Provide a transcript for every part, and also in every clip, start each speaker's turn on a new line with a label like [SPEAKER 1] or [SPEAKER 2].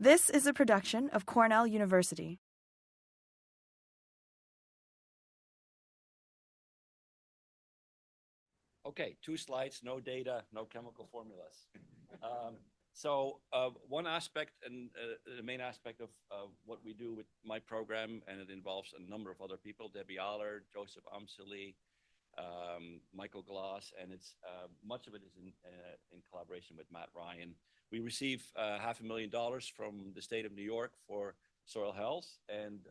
[SPEAKER 1] This is a production of Cornell University.
[SPEAKER 2] Okay, 2 slides, no data, no chemical formulas. One aspect and the main aspect of what we do with my program, and it involves a number of other people, Debbie Aller, Joseph Amseli, Michael Glass, and it's much of it is in collaboration with Matt Ryan. We receive $500,000 from the state of New York for soil health, and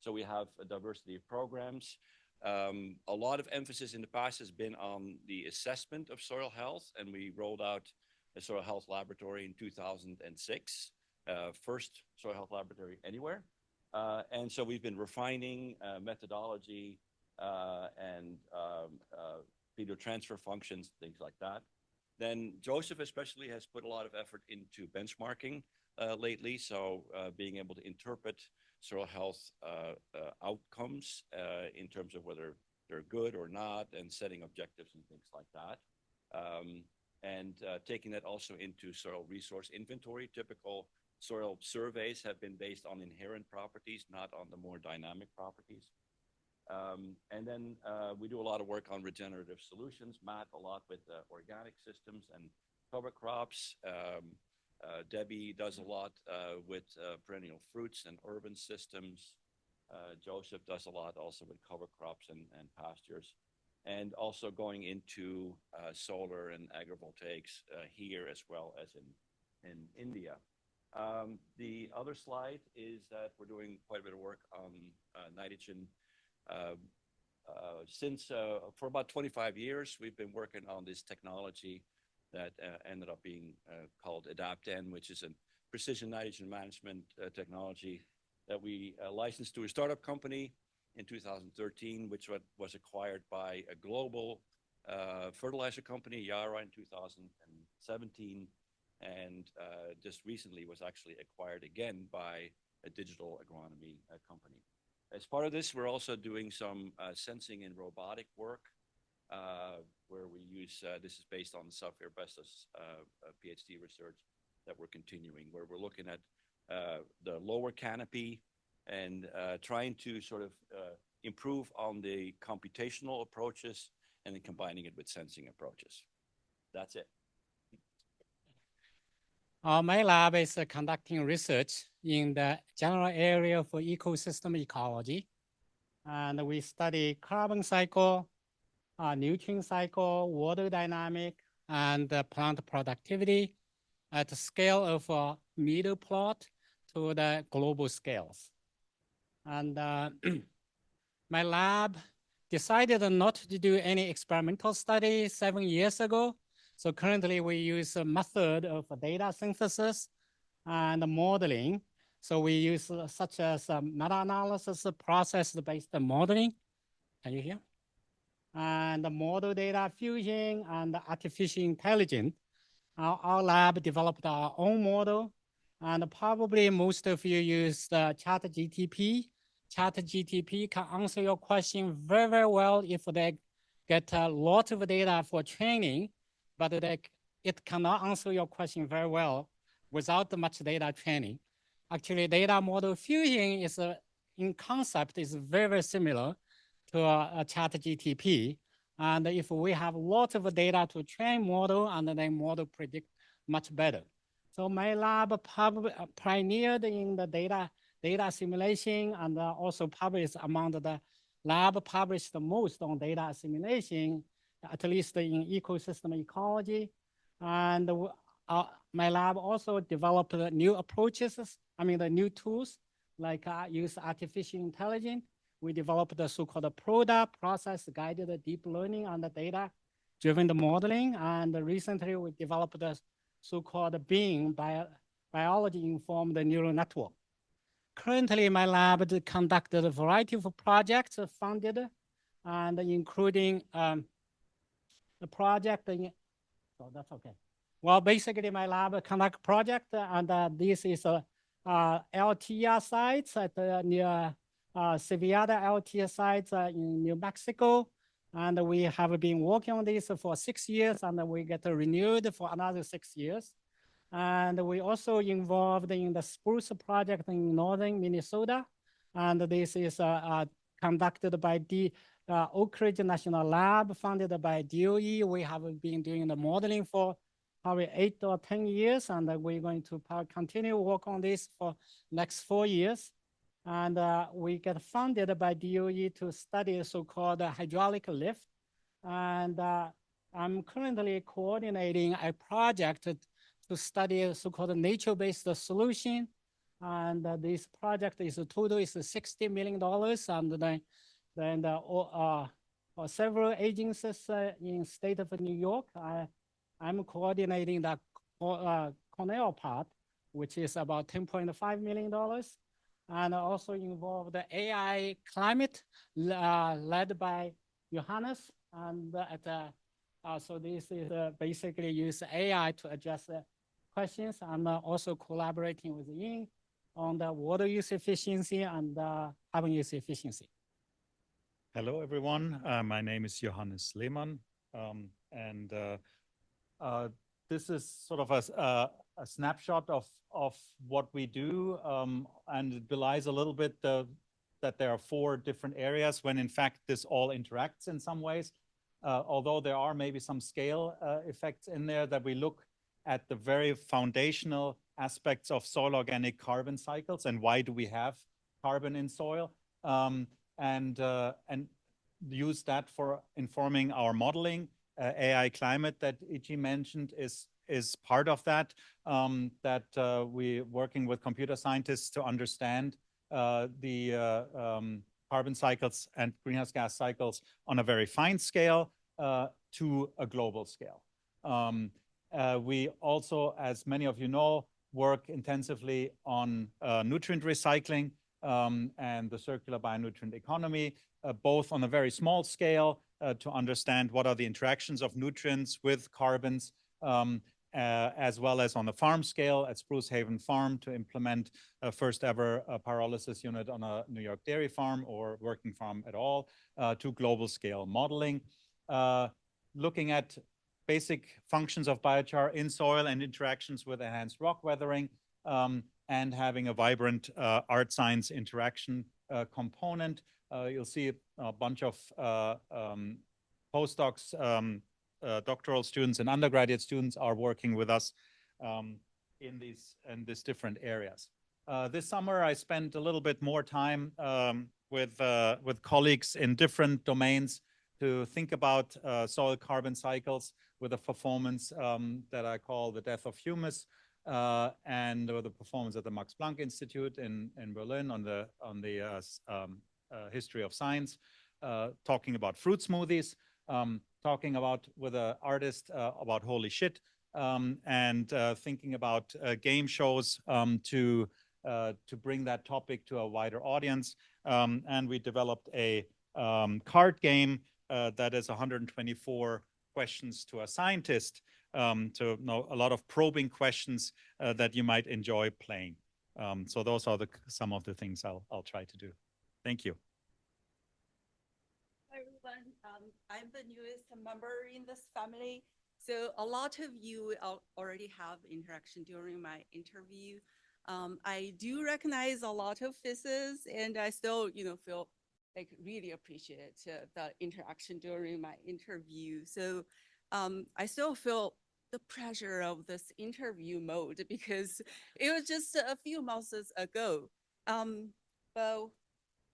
[SPEAKER 2] so we have a diversity of programs. A lot of emphasis in the past has been on the assessment of soil health, and we rolled out a soil health laboratory in 2006, first soil health laboratory anywhere. And so we've been refining methodology and video transfer functions, things like that. Then Joseph especially has put a lot of effort into benchmarking lately, so being able to interpret soil health outcomes in terms of whether they're good or not, and setting objectives and things like that. And taking that also into soil resource inventory. Typical soil surveys have been based on inherent properties, not on the more dynamic properties. And then we do a lot of work on regenerative solutions. Matt, a lot with organic systems and cover crops. Debbie does a lot with perennial fruits and urban systems. Joseph does a lot also with cover crops and pastures, and also going into solar and agrivoltaics here as well as in India. The other slide is that we're doing quite a bit of work on nitrogen. For about 25 years, we've been working on this technology that ended up being called AdaptN, which is a precision nitrogen management technology that we licensed to a startup company in 2013, which was acquired by a global fertilizer company, Yara, in 2017, and just recently was actually acquired again by a digital agronomy company. As part of this, we're also doing some sensing and robotic work, where we use, this is based on Safir Besta's PhD research that we're continuing, where we're looking at the lower canopy and trying to sort of improve on the computational approaches and then combining it with sensing approaches. That's it.
[SPEAKER 3] My lab is conducting research in the general area for ecosystem ecology. And we study carbon cycle, nutrient cycle, water dynamic, and plant productivity at the scale of a meter plot to the global scales. And my lab decided not to do any experimental study 7 years ago. So currently we use a method of data synthesis and modeling. So we use such as meta-analysis process-based modeling. Can you hear? And the model data fusion and artificial intelligence. Our lab developed our own model, and probably most of you use ChatGTP. ChatGTP can answer your question very, very well if they get a lot of data for training, but it cannot answer your question very well without much data training. Actually, data model fusion is in concept is very, very similar to a ChatGTP. And if we have lots of data to train model, and then model predict much better. So my lab probably pioneered in the data simulation, and also published among the lab published the most on data simulation, at least in ecosystem ecology. And my lab also developed new approaches, the new tools, like use artificial intelligence. We developed the so-called PRODA, process-guided deep learning and the data-driven modeling. And recently we developed the so-called BEAM, biology-informed neural network. Currently, my lab conducted a variety of projects funded, and including the project. So that's okay. Well, basically, my lab conduct project, and this is a LTR sites at near Sevilla LTR sites in New Mexico. And we have been working on this for 6 years, and we get renewed for another 6 years. And we also involved in the spruce project in northern Minnesota. And this is conducted by the Oak Ridge National Lab, funded by DOE. We have been doing the modeling for probably 8 or 10 years, and we're going to continue work on this for next 4 years. And we get funded by DOE to study so-called hydraulic lift. And I'm currently coordinating a project to study so-called nature-based solution. And this project is total is $60 million. And then several agencies in state of New York. I'm coordinating the Cornell part, which is about $10.5 million. And also involved the AI climate led by Johannes. And so this is basically use AI to address the questions. I'm also collaborating with Ying on the water use efficiency and carbon use efficiency.
[SPEAKER 4] Hello, everyone. My name is Johannes Lehmann. This is sort of a snapshot of what we do. And it belies a little bit that there are 4 different areas when in fact this all interacts in some ways. Although there are maybe some scale effects in there, that we look at the very foundational aspects of soil organic carbon cycles and why do we have carbon in soil, and use that for informing our modeling. AI climate that Yiqi mentioned is part of that, we're working with computer scientists to understand the carbon cycles and greenhouse gas cycles on a very fine scale to a global scale. We also, as many of you know, work intensively on nutrient recycling and the circular bionutrient economy, both on a very small scale to understand what are the interactions of nutrients with carbons, as well as on the farm scale at Spruce Haven Farm to implement a first ever pyrolysis unit on a New York dairy farm or working farm at all, to global scale modeling, looking at basic functions of biochar in soil and interactions with enhanced rock weathering, and having a vibrant art science interaction component. You'll see a bunch of postdocs, doctoral students and undergraduate students are working with us in these different areas. This summer, I spent a little bit more time with colleagues in different domains to think about soil carbon cycles with a performance that I call the death of humus, and the performance at the Max Planck Institute in Berlin on the history of science, talking about fruit smoothies, talking about with an artist about holy shit, and thinking about game shows to bring that topic to a wider audience. And we developed a card game that is 124 questions to a scientist, to know a lot of probing questions that you might enjoy playing. So those are some of the things I'll try to do. Thank you.
[SPEAKER 5] Hi, everyone. I'm the newest member in this family. So a lot of you already have interaction during my interview. I do recognize a lot of faces, and I still, feel like really appreciate the interaction during my interview. So I still feel the pressure of this interview mode because it was just a few months ago. But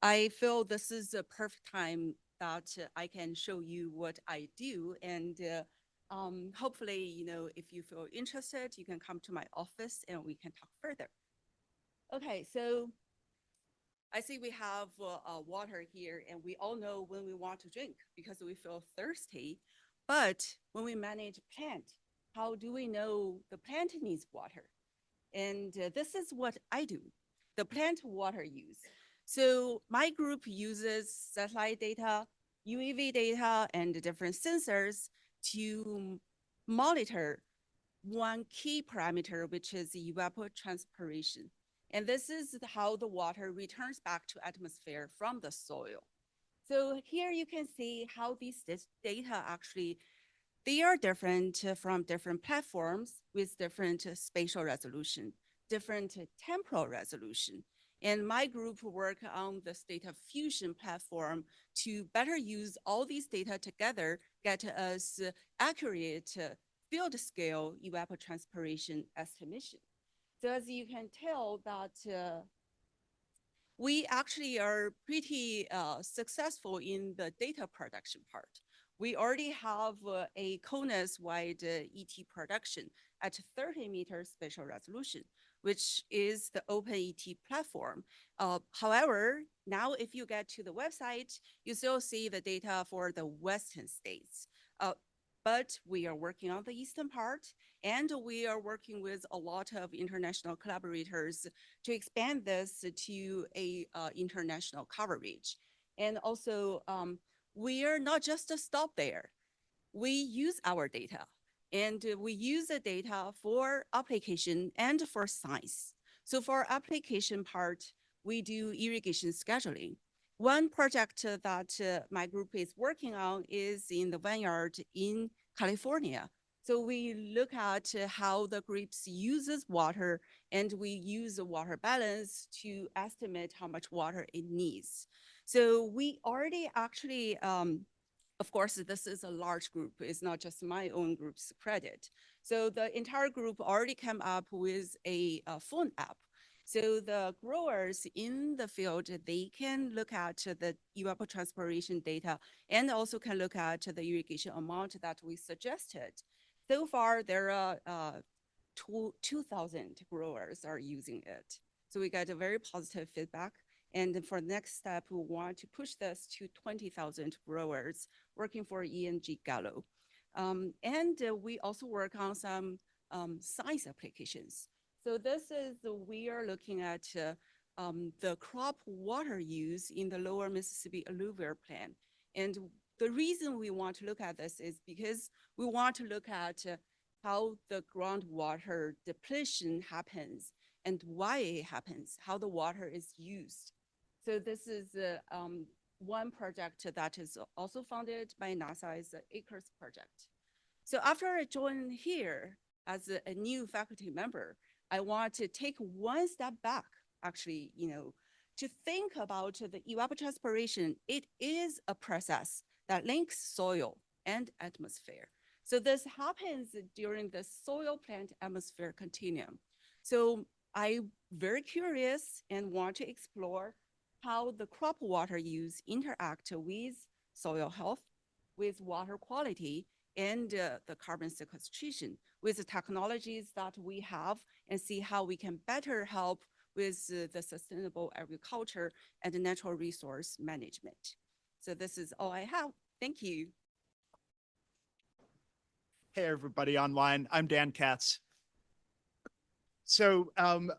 [SPEAKER 5] I feel this is a perfect time that I can show you what I do. And hopefully, if you feel interested, you can come to my office and we can talk further. Okay, so I see we have water here, and we all know when we want to drink because we feel thirsty. But when we manage plant, how do we know the plant needs water? And this is what I do, the plant water use. So my group uses satellite data, UAV data, and different sensors to monitor one key parameter, which is evapotranspiration. And this is how the water returns back to atmosphere from the soil. So here you can see how these data actually they are different from different platforms with different spatial resolution, different temporal resolution. And my group work on this data fusion platform to better use all these data together, get us accurate field scale evapotranspiration estimation. So as you can tell that we actually are pretty successful in the data production part. We already have a CONUS-wide ET production at 30 meters spatial resolution, which is the Open ET platform. However, now if you get to the website, you still see the data for the Western states. But we are working on the Eastern part, and we are working with a lot of international collaborators to expand this to a international coverage. And also, we are not just to stop there. We use our data, and we use the data for application and for science. So for application part, we do irrigation scheduling. One project that my group is working on is in the vineyard in California. So we look at how the grapes uses water, and we use the water balance to estimate how much water it needs. So we already actually, of course, this is a large group. It's not just my own group's credit. So the entire group already came up with a phone app. So the growers in the field, they can look at the evapotranspiration data and also can look at the irrigation amount that we suggested. So far, there are 2,000 growers are using it. So we got a very positive feedback. And for the next step, we want to push this to 20,000 growers working for ENG Gallo. And we also work on some science applications. So this is, we are looking at the crop water use in the lower Mississippi alluvial plain. And the reason we want to look at this is because we want to look at how the groundwater depletion happens and why it happens, how the water is used. So this is one project that is also funded by NASA's ACRES project. So after I joined here as a new faculty member, I want to take one step back, actually, to think about the evapotranspiration. It is a process that links soil and atmosphere. So this happens during the soil plant atmosphere continuum. So I'm very curious and want to explore how the crop water use interact with soil health, with water quality, and the carbon sequestration with the technologies that we have, and see how we can better help with the sustainable agriculture and the natural resource management. So this is all I have. Thank you.
[SPEAKER 6] Hey, everybody online. I'm Dan Katz. So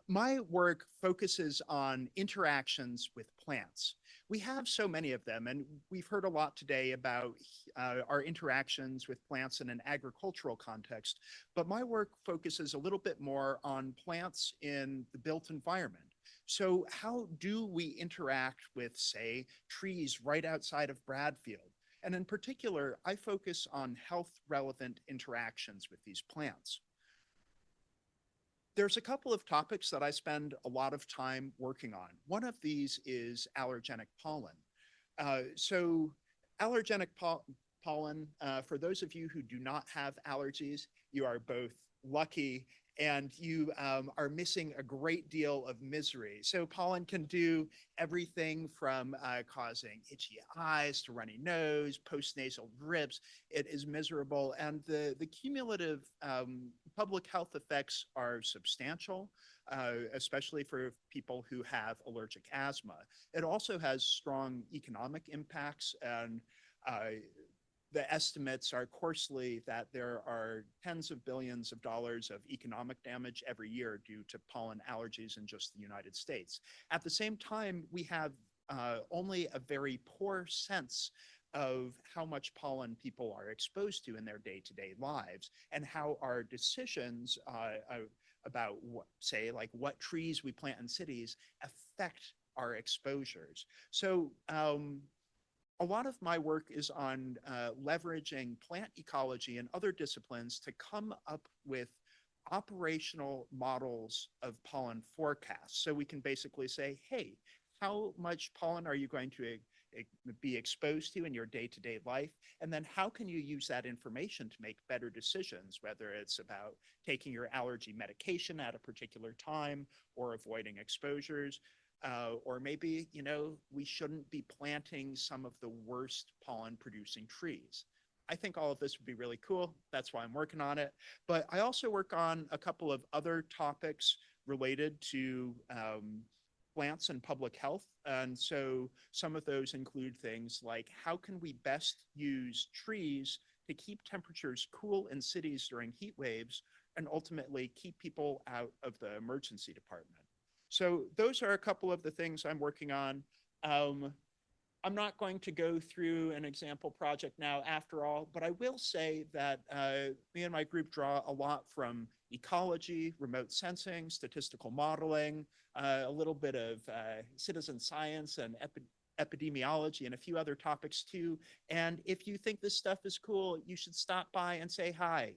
[SPEAKER 6] my work focuses on interactions with plants. We have so many of them, and we've heard a lot today about our interactions with plants in an agricultural context, but my work focuses a little bit more on plants in the built environment. So how do we interact with, say, trees right outside of Bradfield? And in particular, I focus on health-relevant interactions with these plants. There's a couple of topics that I spend a lot of time working on. One of these is allergenic pollen. So allergenic pollen, for those of you who do not have allergies, you are both lucky and you are missing a great deal of misery. So pollen can do everything from causing itchy eyes to runny nose, postnasal drips. It is miserable, and the cumulative public health effects are substantial, especially for people who have allergic asthma. It also has strong economic impacts, and the estimates are coarsely that there are tens of billions of dollars of economic damage every year due to pollen allergies in just the United States. At the same time, we have only a very poor sense of how much pollen people are exposed to in their day-to-day lives, and how our decisions about what, say, like what trees we plant in cities affect our exposures. So a lot of my work is on leveraging plant ecology and other disciplines to come up with operational models of pollen forecasts. So we can basically say, hey, how much pollen are you going to be exposed to in your day-to-day life? And then how can you use that information to make better decisions, whether it's about taking your allergy medication at a particular time or avoiding exposures, or maybe, you know, we shouldn't be planting some of the worst pollen producing trees. I think all of this would be really cool. That's why I'm working on it. But I also work on a couple of other topics related to plants and public health. And so some of those include things like how can we best use trees to keep temperatures cool in cities during heat waves and ultimately keep people out of the emergency department. So those are a couple of the things I'm working on. I'm not going to go through an example project now after all, but I will say that me and my group draw a lot from ecology, remote sensing, statistical modeling, a little bit of citizen science and epidemiology and a few other topics too. And if you think this stuff is cool, you should stop by and say hi.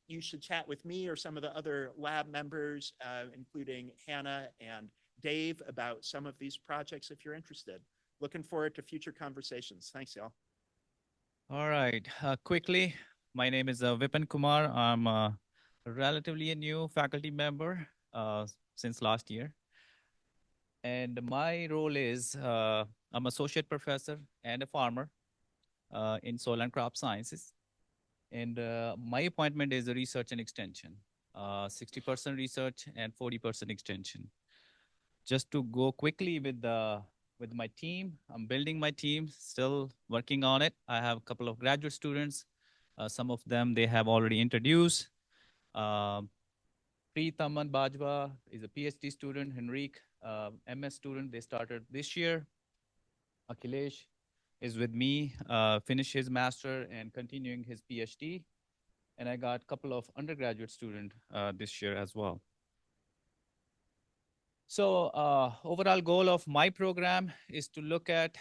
[SPEAKER 6] You should chat with me or some of the other lab members, including Hannah and Dave, about some of these projects if you're interested. Looking forward to future conversations. Thanks, y'all.
[SPEAKER 7] All right. Quickly, my name is Vipan Kumar. I'm relatively a new faculty member since last year. And my role is I'm associate professor and a farmer in soil and crop sciences. And my appointment is a research and extension, 60% research and 40% extension. Just to go quickly with my team, I'm building my team, still working on it. I have a couple of graduate students. Some of them they have already introduced. Preetaman Bajwa is a PhD student. Henrique, MS student, they started this year. Akhilesh is with me, finished his master and continuing his PhD. And I got a couple of undergraduate students this year as well. So overall goal of my program is to look at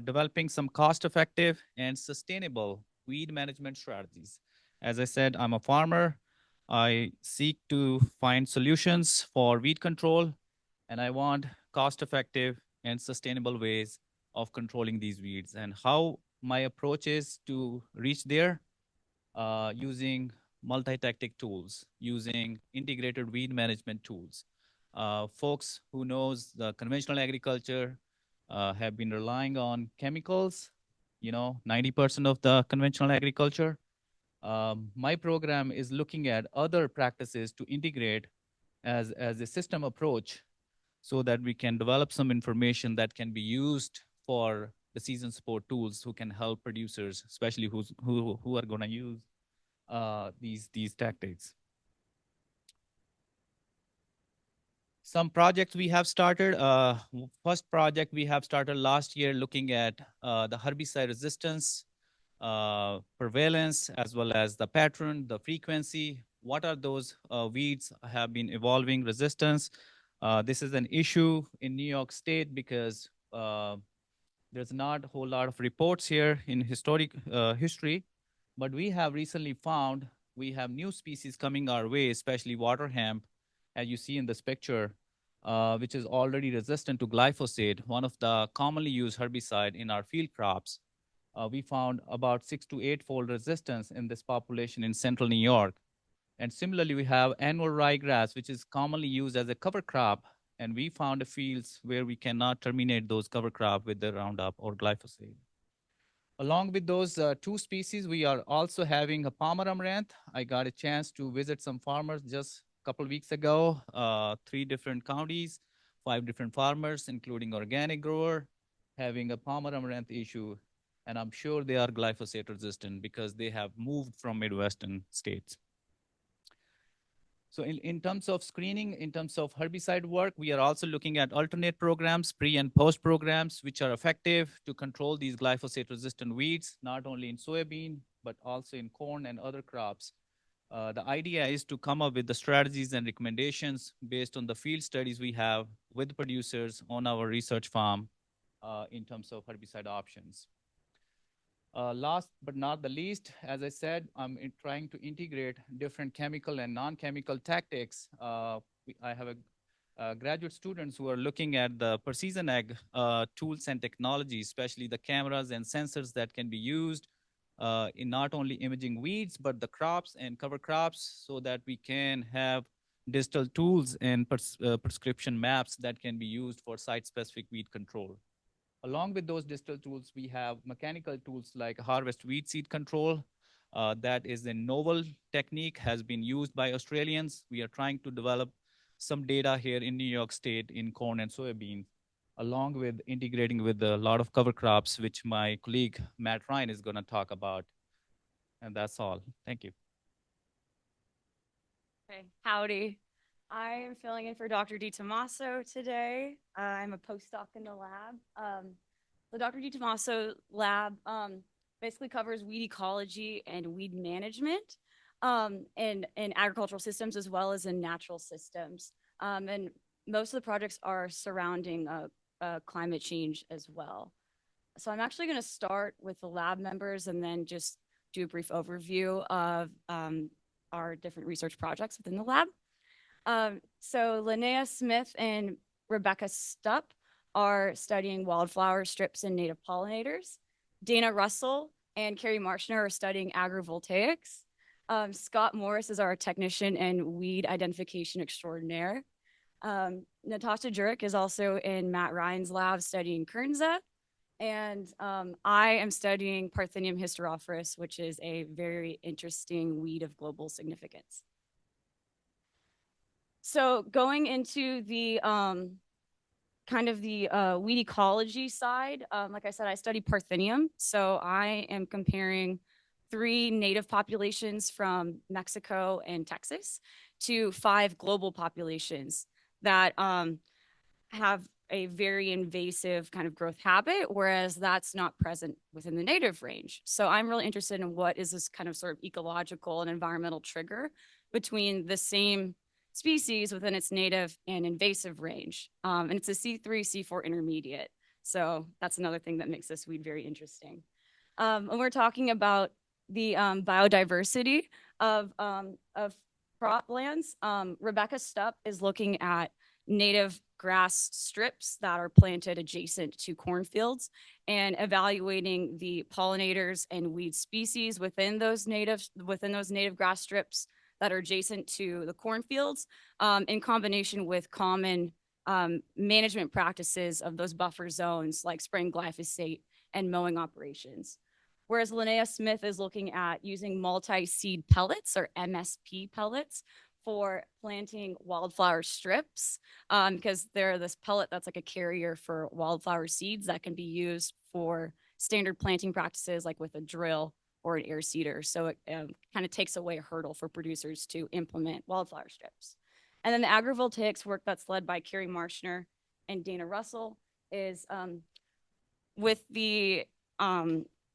[SPEAKER 7] developing some cost-effective and sustainable weed management strategies. As I said, I'm a farmer. I seek to find solutions for weed control, and I want cost-effective and sustainable ways of controlling these weeds. And how my approach is to reach there using multi-tactic tools, using integrated weed management tools. Folks who knows the conventional agriculture have been relying on chemicals, 90% of the conventional agriculture. My program is looking at other practices to integrate as a system approach so that we can develop some information that can be used for the season support tools who can help producers, especially who are going to use these tactics. Some projects we have started. First project we have started last year looking at the herbicide resistance, prevalence, as well as the pattern, the frequency. What are those weeds have been evolving resistance? This is an issue in New York State because there's not a whole lot of reports here in history, but we have recently found we have new species coming our way, especially water hemp, as you see in this picture, which is already resistant to glyphosate, one of the commonly used herbicide in our field crops. We found about 6 to 8-fold resistance in this population in central New York. And similarly, we have annual ryegrass, which is commonly used as a cover crop. And we found fields where we cannot terminate those cover crop with the Roundup or glyphosate. Along with those two species, we are also having a palmer amaranth. I got a chance to visit some farmers just a couple of weeks ago, 3 different counties, 5 different farmers, including organic grower, having a palmer amaranth issue. And I'm sure they are glyphosate resistant because they have moved from Midwestern states. So in terms of screening, in terms of herbicide work, we are also looking at alternate programs, pre and post programs, which are effective to control these glyphosate resistant weeds, not only in soybean, but also in corn and other crops. The idea is to come up with the strategies and recommendations based on the field studies we have with producers on our research farm in terms of herbicide options. Last but not the least, as I said, I'm trying to integrate different chemical and non-chemical tactics. I have graduate students who are looking at the precision ag tools and technologies, especially the cameras and sensors that can be used in not only imaging weeds, but the crops and cover crops, so that we can have digital tools and prescription maps that can be used for site-specific weed control. Along with those digital tools, we have mechanical tools like harvest weed seed control. That is a novel technique, has been used by Australians. We are trying to develop some data here in New York State in corn and soybean, along with integrating with a lot of cover crops, which my colleague Matt Ryan is going to talk about. And that's all. Thank you.
[SPEAKER 8] Okay, howdy. I am filling in for Dr. DiTommaso today. I'm a postdoc in the lab. The Dr. DiTommaso lab basically covers weed ecology and weed management in agricultural systems as well as in natural systems. And most of the projects are surrounding climate change as well. So I'm actually going to start with the lab members and then just do a brief overview of our different research projects within the lab. So Linnea Smith and Rebecca Stupp are studying wildflower strips and native pollinators. Dana Russell and Carrie Marshner are studying agrovoltaics. Scott Morris is our technician and weed identification extraordinaire. Natasha Jurek is also in Matt Ryan's lab studying Kernza. And I am studying Parthenium hysterophorus, which is a very interesting weed of global significance. So going into the kind of the weed ecology side, like I said, I study Parthenium. So I am comparing 3 native populations from Mexico and Texas to 5 global populations that have a very invasive kind of growth habit, whereas that's not present within the native range. So I'm really interested in what is this kind of sort of ecological and environmental trigger between the same species within its native and invasive range. And it's a C3, C4 intermediate. So that's another thing that makes this weed very interesting. When we're talking about the biodiversity of croplands, Rebecca Stupp is looking at native grass strips that are planted adjacent to cornfields and evaluating the pollinators and weed species within those native grass strips that are adjacent to the cornfields, in combination with common management practices of those buffer zones like spraying glyphosate and mowing operations. Whereas Linnea Smith is looking at using multi-seed pellets or MSP pellets for planting wildflower strips, because they're this pellet that's like a carrier for wildflower seeds that can be used for standard planting practices like with a drill or an air seeder. So it kind of takes away a hurdle for producers to implement wildflower strips. And then the agrovoltaics work that's led by Carrie Marshner and Dana Russell is with the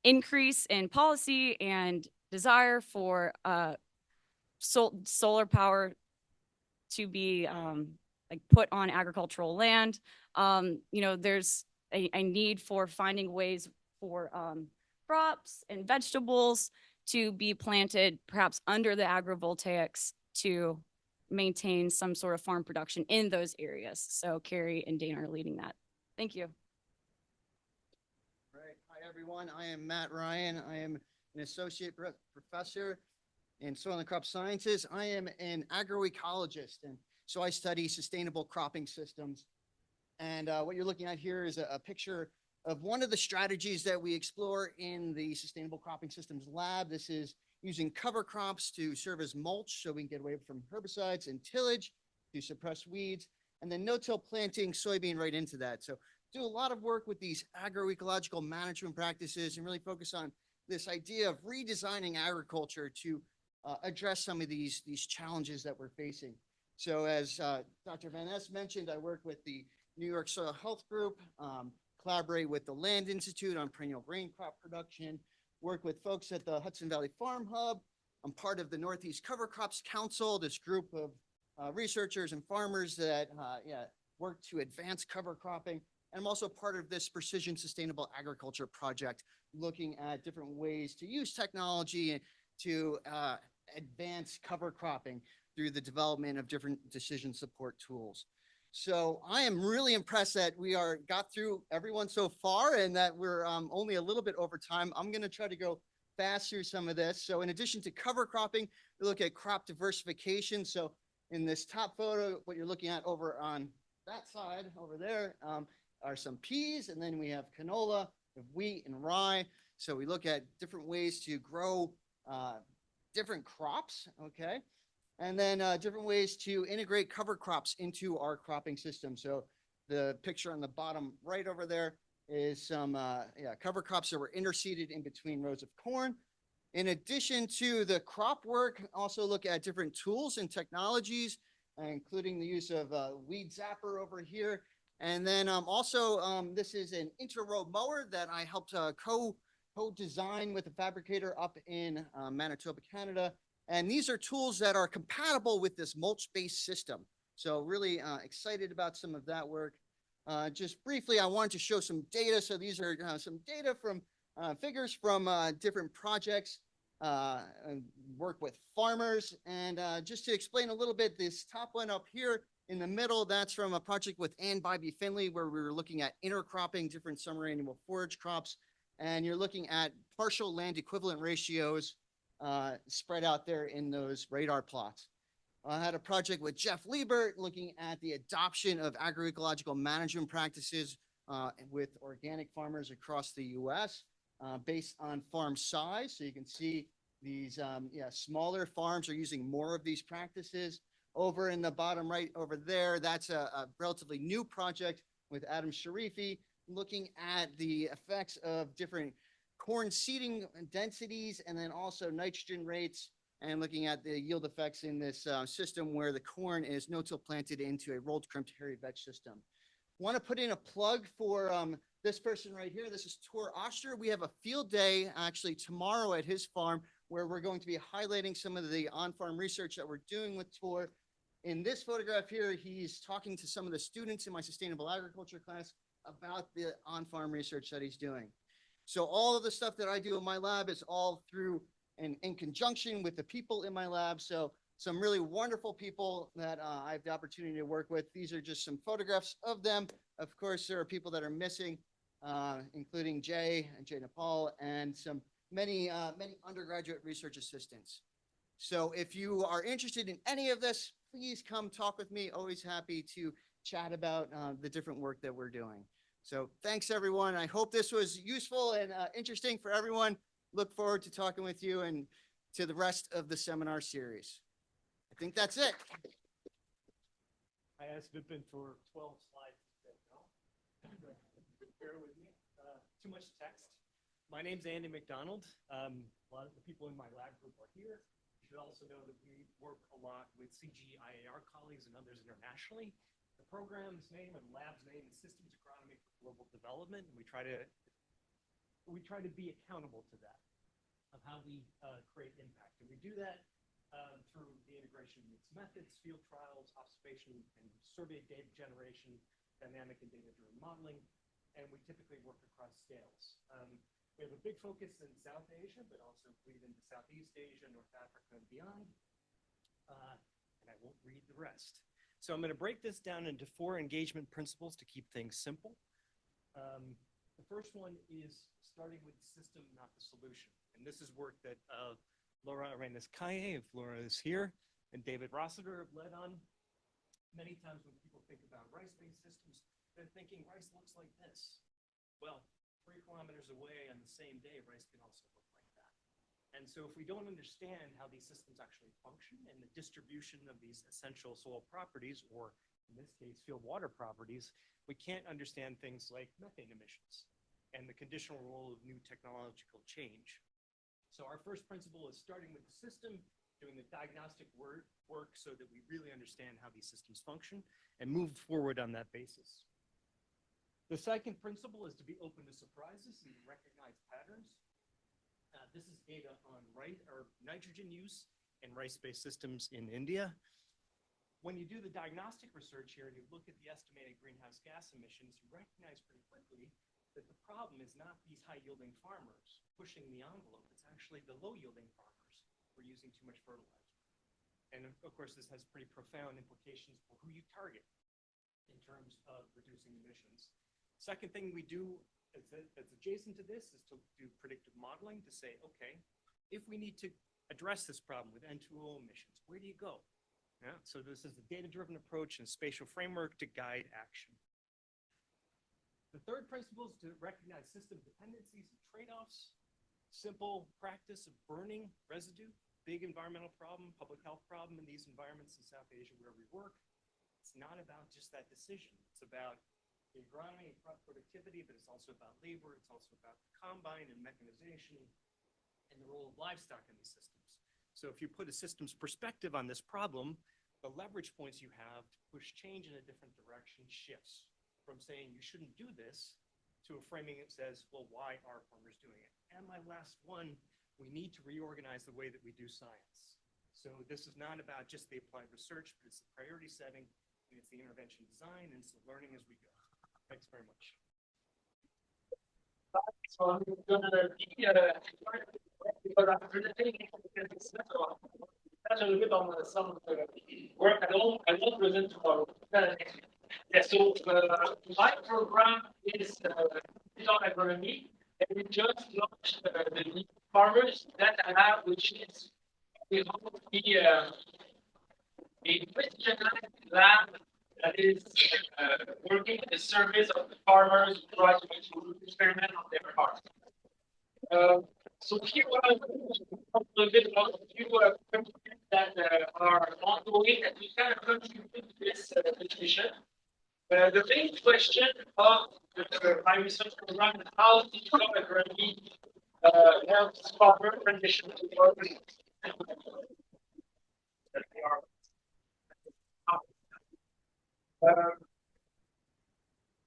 [SPEAKER 8] increase in policy and desire for solar power to be like put on agricultural land. There's a need for finding ways for crops and vegetables to be planted perhaps under the agrovoltaics to maintain some sort of farm production in those areas. So Carrie and Dana are leading that. Thank you.
[SPEAKER 9] Right. Hi, everyone. I am Matt Ryan. I am an associate professor in soil and crop sciences. I am an agroecologist, and so I study sustainable cropping systems. And what you're looking at here is a picture of one of the strategies that we explore in the Sustainable Cropping Systems Lab. This is using cover crops to serve as mulch so we can get away from herbicides, and tillage to suppress weeds, and then no-till planting soybean right into that. So do a lot of work with these agroecological management practices and really focus on this idea of redesigning agriculture to address some of these challenges that we're facing. So as Dr. Van Ness mentioned, I work with the New York Soil Health Group, collaborate with the Land Institute on perennial grain crop production, work with folks at the Hudson Valley Farm Hub. I'm part of the Northeast Cover Crops Council, this group of researchers and farmers that work to advance cover cropping. And I'm also part of this Precision Sustainable Agriculture project, looking at different ways to use technology and to advance cover cropping through the development of different decision support tools. So I am really impressed that we got through everyone so far and that we're only a little bit over time. I'm going to try to go fast through some of this. So in addition to cover cropping, we look at crop diversification. So in this top photo, what you're looking at over on that side over there are some peas, and then we have canola, wheat, and rye. So we look at different ways to grow different crops, okay? And then different ways to integrate cover crops into our cropping system. So the picture on the bottom right over there is some cover crops that were interseeded in between rows of corn. In addition to the crop work, also look at different tools and technologies, including the use of weed zapper over here. And then also, this is an inter-row mower that I helped co-design with a fabricator up in Manitoba, Canada. And these are tools that are compatible with this mulch-based system. So really excited about some of that work. Just briefly, I wanted to show some data. So these are some data from figures from different projects, work with farmers. And just to explain a little bit, this top one up here in the middle, that's from a project with Ann Bybee Finley, where we were looking at intercropping different summer annual forage crops. And you're looking at partial land equivalent ratios spread out there in those radar plots. I had a project with Jeff Liebert looking at the adoption of agroecological management practices with organic farmers across the US based on farm size. So you can see these smaller farms are using more of these practices. Over in the bottom right over there, that's a relatively new project with Adam Sharifi looking at the effects of different corn seeding densities and then also nitrogen rates, and looking at the yield effects in this system where the corn is no-till planted into a rolled crimped hairy vetch system. Want to put in a plug for this person right here. This is Tor Oster. We have a field day actually tomorrow at his farm where we're going to be highlighting some of the on-farm research that we're doing with Tor. In this photograph here, he's talking to some of the students in my sustainable agriculture class about the on-farm research that he's doing. So all of the stuff that I do in my lab is all through and in conjunction with the people in my lab. So some really wonderful people that I have the opportunity to work with. These are just some photographs of them. Of course, there are people that are missing, including Jay and Jay Nepal, and many undergraduate research assistants. So if you are interested in any of this, please come talk with me. Always happy to chat about the different work that we're doing. So thanks, everyone. I hope this was useful and interesting for everyone. Look forward to talking with you and to the rest of the seminar series. I think that's it.
[SPEAKER 10] I asked Vipan for 12 slides. No? Bear with me. Too much text. My name's Andy McDonald. A lot of the people in my lab group are here. You should also know that we work a lot with CGIAR colleagues and others internationally. The program's name and lab's name is Systems Agronomy for Global Development. And we try to be accountable to that, of how we create impact. And we do that through the integration of mixed methods, field trials, observation and survey data generation, dynamic and data-driven modeling, and we typically work across scales. We have a big focus in South Asia, but also bleed into Southeast Asia, North Africa, and beyond. And I won't read the rest. So I'm going to break this down into 4 engagement principles to keep things simple. The first one is starting with the system, not the solution. And this is work that Laura Arenas-Calle, if Laura is here, and David Rossiter have led on. Many times when people think about rice-based systems, they're thinking rice looks like this. Well, 3 kilometers away on the same day, rice can also look like that. And so if we don't understand how these systems actually function and the distribution of these essential soil properties, or in this case, field water properties, we can't understand things like methane emissions and the conditional role of new technological change. So our first principle is starting with the system, doing the diagnostic work so that we really understand how these systems function and move forward on that basis. The second principle is to be open to surprises and recognize patterns. This is data on nitrogen use in rice-based systems in India. when you do the diagnostic research here and you look at the estimated greenhouse gas emissions, you recognize pretty quickly that the problem is not these high-yielding farmers pushing the envelope. It's actually the low-yielding farmers who are using too much fertilizer. And of course, this has pretty profound implications for who you target in terms of reducing emissions. Second thing we do that's adjacent to this is to do predictive modeling to say, okay, if we need to address this problem with N2O emissions, where do you go? Yeah, so this is a data-driven approach and spatial framework to guide action. The third principle is to recognize system dependencies and trade-offs. Simple practice of burning residue, big environmental problem, public health problem in these environments in South Asia where we work. It's not about just that decision. It's about the agronomy and crop productivity, but it's also about labor. It's also about the combine and mechanization and the role of livestock in these systems. So if you put a systems perspective on this problem, the leverage points you have to push change in a different direction shifts from saying you shouldn't do this to a framing that says, well, why are farmers doing it? And my last one, we need to reorganize the way that we do science. So this is not about just the applied research, but it's the priority setting, and it's the intervention design, and it's the learning as we go. Thanks very much.
[SPEAKER 11] So I'm going to be, because I'm presenting touch a little bit on some of the work. I won't present tomorrow. Yeah, so my program is digital agronomy, and we just launched the new farmers that I have, which is we hope to be a Christianized lab that is working in the service of the farmers who try to experiment on their farms. So here I want to talk a little bit about a few questions that are ongoing that we kind of contribute to this mission. The main question of my research program is how digital agronomy helps farmer transition to organic.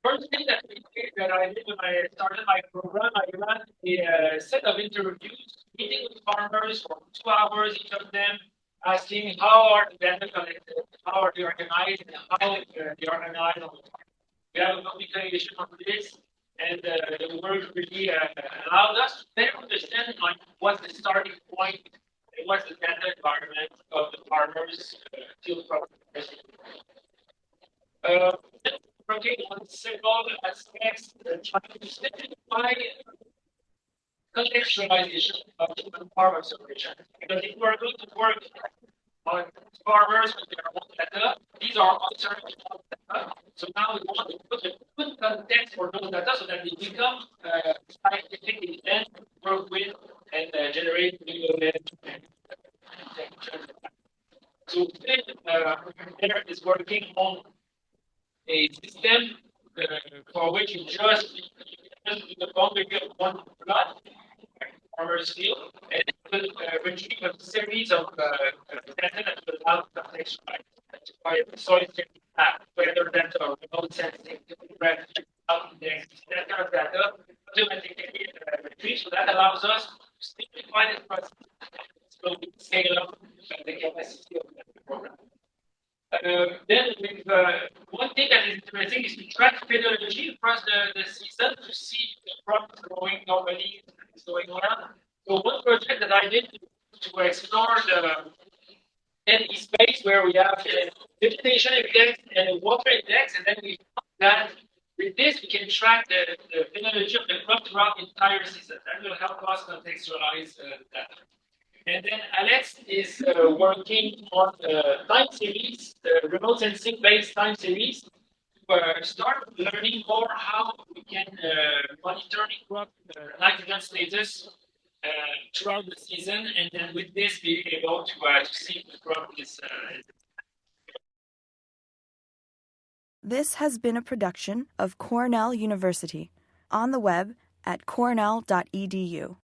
[SPEAKER 11] First thing that I did when I started my program, I ran a set of interviews, meeting with farmers for 2 hours, each of them asking how are the data collected, how are they organized, and how they are analyzed on the farm. We have a publication on this, and the work really allowed us to better understand like what's the starting point and what's the data environment of the farmers field process. Working on several aspects, trying to simplify contextualization of different farm observation. Because if we're going to work on farmers with their own data, these are observed data. So now we want to put a good context for those data so that they become scientific intent, work with, and generate new events. So there is working on a system for which you just do the boundary of one plot, farmer's field, and it will retrieve a series of data that will allow contextualize the soil impact, whether that's a remote sensing, index, that kind of data automatically retrieve. So that allows us to simplify the process so we scale up the capacity of the program. Then with, one thing that is interesting is to track pedology across the season to see the crops growing normally, it's going well. So one project that I did to explore the NE space where we have a vegetation index and a water index, and then we found that with this we can track the pedology of the crop throughout the entire season. That will help us contextualize that. And then Alex is working on time series, the remote sensing based time series, to start learning more how we can monitor the crop nitrogen status throughout the season, and then with this be able to see if the crop is.
[SPEAKER 1] This has been a production of Cornell University, on the web at cornell.edu.